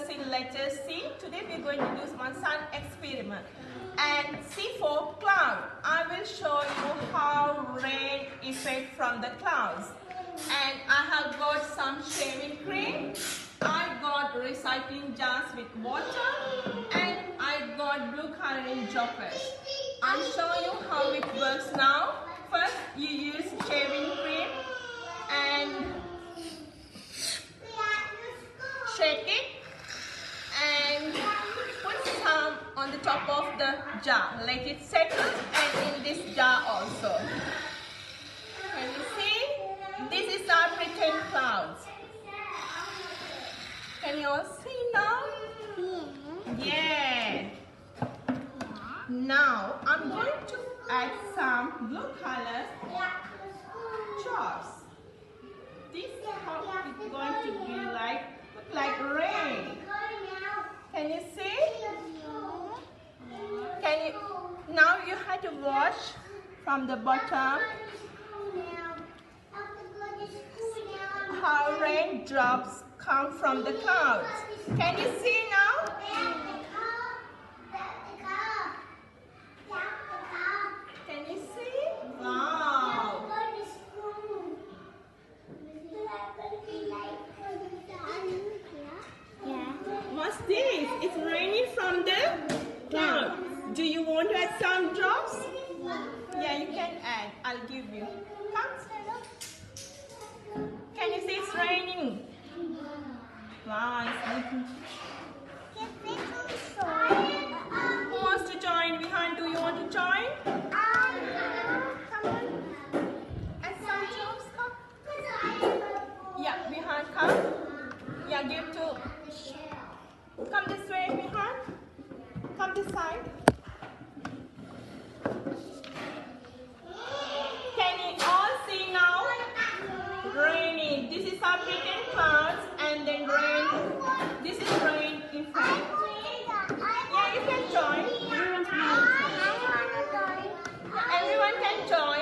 in letter C. Today we are going to do one sun experiment. And C for cloud. I will show you how rain effect from the clouds. And I have got some shaving cream. I got recycling jars with water. And I got blue coloring joggers. I'll show you how it works now. First, you use shaving cream and shake it and put some on the top of the jar. Let it settle and in this jar also. Can you see? This is our pretend clouds. Can you all see now? Yeah. Now I'm going to add some blue color jars. This is how it's going to be look like rain. Can you see? Now you have to watch from the bottom how raindrops come from the clouds. Can you see now? Can you see? Wow! What's this? It's raining from the cloud. Do you want to add some drops? Yeah, you can add. I'll give you. Come, stand up. Can you see it's raining? Wow, it's raining. Who wants to join? Vihan, do you want to join? Come on. Add some drops, come. Yeah, Vihan, come. Yeah, give to. Come this way, Vihan. Come this side. Can you all see now? Raining. This is our pretend clouds and then rain. This is rain in fact. Yeah, you can join. Everyone can join.